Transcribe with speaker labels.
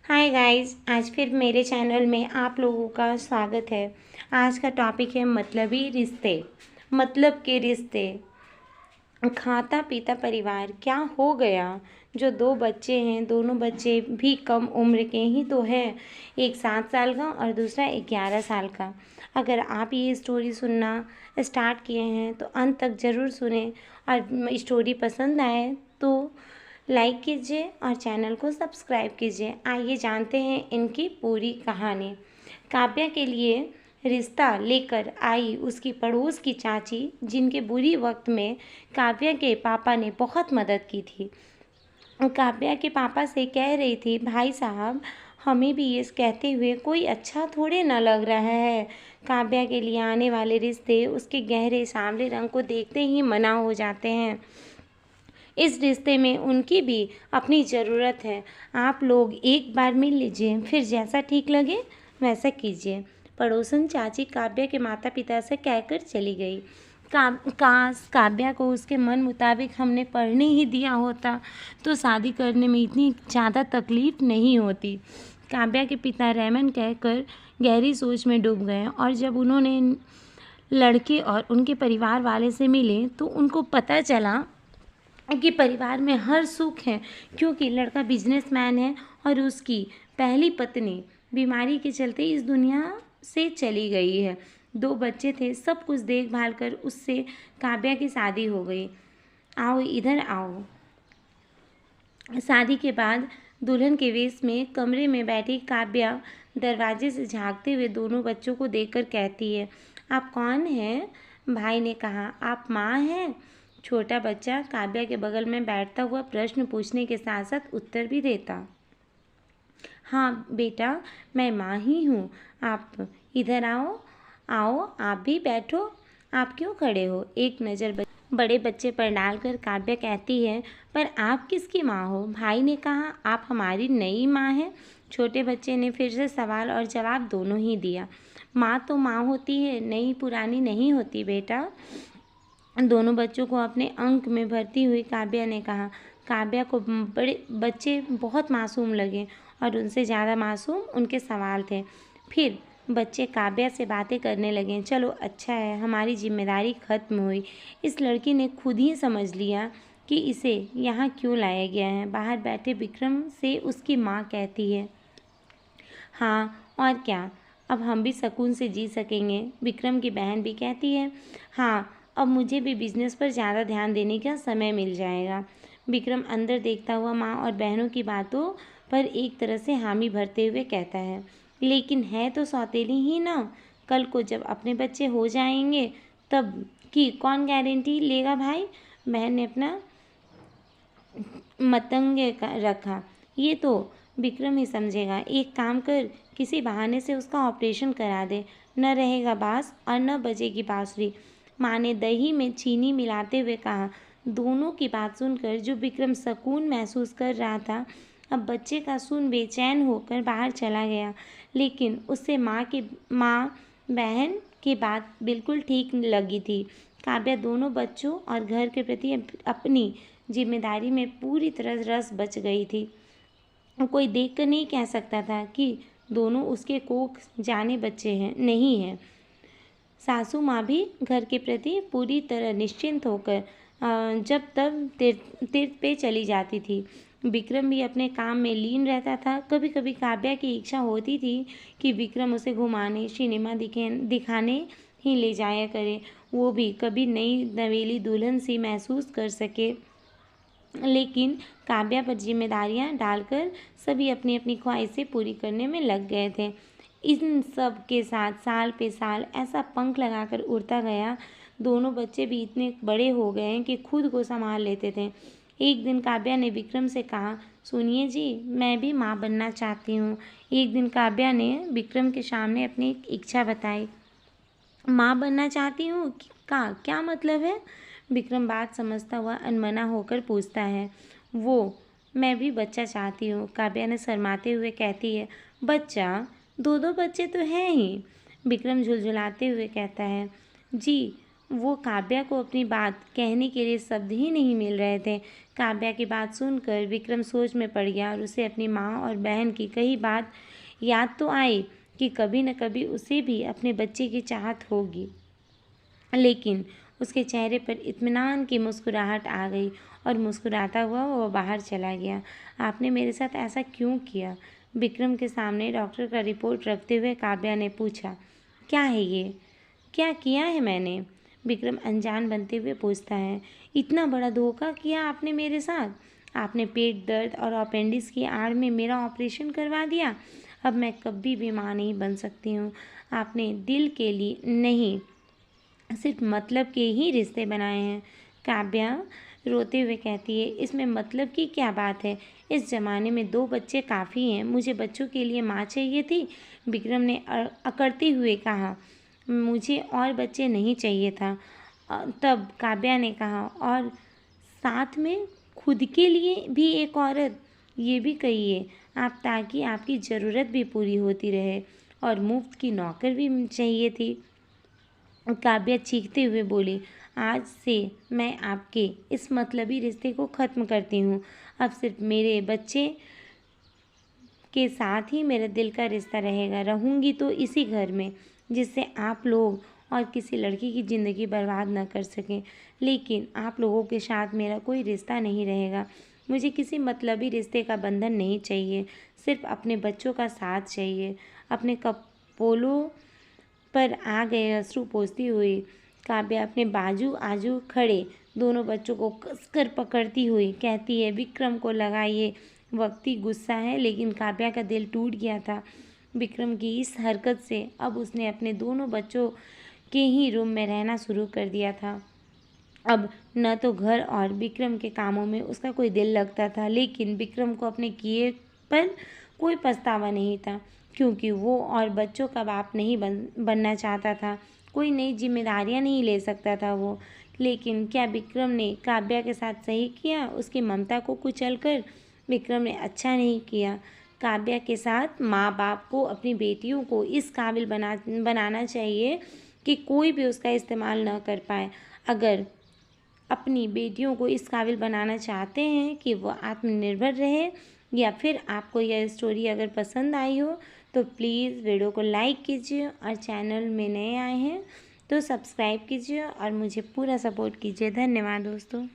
Speaker 1: Hi guys, आज फिर मेरे चैनल में आप लोगों का स्वागत है। आज का टॉपिक है मतलबी रिश्ते। मतलब के रिश्ते। खाता पीता परिवार क्या हो गया। जो दो बच्चे हैं, दोनों बच्चे भी कम उम्र के ही तो हैं। एक 7 साल का और दूसरा 11 साल का। अगर आप ये स्टोरी सुनना स्टार्ट किए हैं तो अंत तक ज़रूर सुने। और स्टोरी पसंद आए तो लाइक कीजिए और चैनल को सब्सक्राइब कीजिए। आइए जानते हैं इनकी पूरी कहानी। काव्या के लिए रिश्ता लेकर आई उसकी पड़ोस की चाची, जिनके बुरी वक्त में काव्या के पापा ने बहुत मदद की थी। काव्या के पापा से कह रही थी, भाई साहब हमें भी ये कहते हुए कोई अच्छा थोड़े न लग रहा है। काव्या के लिए आने वाले रिश्ते उसके गहरे सांवले रंग को देखते ही मना हो जाते हैं। इस रिश्ते में उनकी भी अपनी ज़रूरत है। आप लोग एक बार मिल लीजिए, फिर जैसा ठीक लगे वैसा कीजिए। पड़ोसन चाची काव्या के माता पिता से कहकर चली गई। काश काव्या को उसके मन मुताबिक हमने पढ़ने ही दिया होता तो शादी करने में इतनी ज़्यादा तकलीफ नहीं होती। काव्या के पिता रेमन कहकर गहरी सोच में डूब गए और जब उन्होंने लड़के और उनके परिवार वाले से मिले तो उनको पता चला कि परिवार में हर सुख है, क्योंकि लड़का बिजनेसमैन है और उसकी पहली पत्नी बीमारी के चलते इस दुनिया से चली गई है। 2 बच्चे थे, सब कुछ देखभाल कर उससे काव्या की शादी हो गई। आओ इधर आओ। शादी के बाद दुल्हन के वेश में कमरे में बैठी काव्या दरवाजे से झांकते हुए दोनों बच्चों को देखकर कहती है, आप कौन हैं? भाई ने कहा, आप माँ हैं? छोटा बच्चा काव्या के बगल में बैठता हुआ प्रश्न पूछने के साथ साथ उत्तर भी देता। हाँ बेटा, मैं माँ ही हूँ। आप इधर आओ। आओ आप भी बैठो। आप क्यों खड़े हो? एक नज़र बड़े बच्चे पर डालकर काव्या कहती है, पर आप किसकी माँ हो? भाई ने कहा, आप हमारी नई माँ हैं। छोटे बच्चे ने फिर से सवाल और जवाब दोनों ही दिया। माँ तो माँ होती है, नई पुरानी नहीं होती बेटा। दोनों बच्चों को अपने अंक में भरती हुई काव्या ने कहा। काव्या को बड़े बच्चे बहुत मासूम लगे और उनसे ज़्यादा मासूम उनके सवाल थे। फिर बच्चे काव्या से बातें करने लगे। चलो अच्छा है, हमारी जिम्मेदारी खत्म हुई। इस लड़की ने खुद ही समझ लिया कि इसे यहाँ क्यों लाया गया है। बाहर बैठे विक्रम से उसकी माँ कहती है, हाँ और क्या, अब हम भी सुकून से जी सकेंगे। विक्रम की बहन भी कहती है, हाँ अब मुझे भी बिजनेस पर ज़्यादा ध्यान देने का समय मिल जाएगा। विक्रम अंदर देखता हुआ माँ और बहनों की बातों पर एक तरह से हामी भरते हुए कहता है, लेकिन है तो सौतेली ही ना। कल को जब अपने बच्चे हो जाएंगे तब की कौन गारंटी लेगा भाई? बहन ने अपना मतंगे रखा। ये तो विक्रम ही समझेगा। एक काम कर, किसी बहाने से उसका ऑपरेशन करा दे। न रहेगा बांस और न बजेगी बांसुरी। माँ ने दही में चीनी मिलाते हुए कहा। दोनों की बात सुनकर जो विक्रम सुकून महसूस कर रहा था, अब बच्चे का सुन बेचैन होकर बाहर चला गया। लेकिन उससे माँ बहन की बात बिल्कुल ठीक लगी थी। काव्या दोनों बच्चों और घर के प्रति अपनी जिम्मेदारी में पूरी तरह रस बच गई थी। कोई देखकर नहीं कह सकता था कि दोनों उसके कोख जाने बच्चे हैं नहीं हैं। सासू माँ भी घर के प्रति पूरी तरह निश्चिंत होकर जब तब तीर्थ पे चली जाती थी। विक्रम भी अपने काम में लीन रहता था। कभी कभी काव्या की इच्छा होती थी कि विक्रम उसे घुमाने सिनेमा दिखाने ही ले जाया करे, वो भी कभी नई नवेली दुल्हन सी महसूस कर सके। लेकिन काव्या पर जिम्मेदारियां डालकर सभी अपनी अपनी ख्वाहिशें पूरी करने में लग गए थे। इन सब के साथ साल पे साल ऐसा पंख लगाकर उड़ता गया। दोनों बच्चे भी इतने बड़े हो गए हैं कि खुद को संभाल लेते थे। एक दिन काव्या ने विक्रम से कहा, सुनिए जी, मैं भी माँ बनना चाहती हूँ। एक दिन काव्या ने विक्रम के सामने अपनी एक इच्छा बताई। माँ बनना चाहती हूँ का क्या मतलब है? विक्रम बात समझता हुआ अनमना होकर पूछता है। मैं भी बच्चा चाहती हूँ, काव्या ने शर्माते हुए कहती है। बच्चा? 2 बच्चे तो हैं ही। विक्रम झुलझुलाते हुए कहता है, जी वो काव्या को अपनी बात कहने के लिए शब्द ही नहीं मिल रहे थे। काव्या की बात सुनकर विक्रम सोच में पड़ गया और उसे अपनी माँ और बहन की कही बात याद तो आई कि कभी न कभी उसे भी अपने बच्चे की चाहत होगी, लेकिन उसके चेहरे पर इत्मीनान की मुस्कुराहट आ गई और मुस्कुराता हुआ वो बाहर चला गया। आपने मेरे साथ ऐसा क्यों किया? विक्रम के सामने डॉक्टर का रिपोर्ट रखते हुए काव्या ने पूछा। क्या है ये? क्या किया है मैंने? विक्रम अनजान बनते हुए पूछता है। इतना बड़ा धोखा किया आपने मेरे साथ। आपने पेट दर्द और अपेंडिक्स की आड़ में मेरा ऑपरेशन करवा दिया। अब मैं कभी भी माँ नहीं बन सकती हूँ। आपने दिल के लिए नहीं, सिर्फ मतलब के ही रिश्ते बनाए हैं। काव्या रोते हुए कहती है, इसमें मतलब की क्या बात है? इस ज़माने में 2 बच्चे काफ़ी हैं। मुझे बच्चों के लिए माँ चाहिए थी। विक्रम ने अकड़ते हुए कहा। मुझे और बच्चे नहीं चाहिए था। तब काव्या ने कहा, और साथ में खुद के लिए भी एक औरत? ये भी कहिए आप, ताकि आपकी ज़रूरत भी पूरी होती रहे। और मुफ्त की नौकर भी चाहिए थी। काव्या चीखते हुए बोली, आज से मैं आपके इस मतलबी रिश्ते को ख़त्म करती हूँ। अब सिर्फ मेरे बच्चे के साथ ही मेरे दिल का रिश्ता रहेगा। रहूँगी तो इसी घर में, जिससे आप लोग और किसी लड़की की ज़िंदगी बर्बाद न कर सकें। लेकिन आप लोगों के साथ मेरा कोई रिश्ता नहीं रहेगा। मुझे किसी मतलबी रिश्ते का बंधन नहीं चाहिए। सिर्फ अपने बच्चों का साथ चाहिए। अपने कपोलों पर आ गए अश्रु पोंछती हुई काव्या अपने बाजू आजू खड़े दोनों बच्चों को कसकर पकड़ती हुई कहती है, विक्रम को लगा ये वक्ती गुस्सा है, लेकिन काव्या का दिल टूट गया था। विक्रम की इस हरकत से अब उसने अपने दोनों बच्चों के ही रूम में रहना शुरू कर दिया था। अब न तो घर और विक्रम के कामों में उसका कोई दिल लगता था, लेकिन विक्रम को अपने किए पर कोई पछतावा नहीं था, क्योंकि वो और बच्चों का बाप नहीं बनना चाहता था। कोई नई जिम्मेदारियां नहीं ले सकता था वो। लेकिन क्या विक्रम ने काव्या के साथ सही किया? उसकी ममता को कुचलकर विक्रम ने अच्छा नहीं किया। काव्या के साथ माँ बाप को अपनी बेटियों को इस काबिल बनाना चाहिए कि कोई भी उसका इस्तेमाल न कर पाए। अगर अपनी बेटियों को इस काबिल बनाना चाहते हैं कि वो आत्मनिर्भर रहे, या फिर आपको यह स्टोरी अगर पसंद आई हो तो प्लीज़ वीडियो को लाइक कीजिए, और चैनल में नए आए हैं तो सब्सक्राइब कीजिए और मुझे पूरा सपोर्ट कीजिए। धन्यवाद दोस्तों।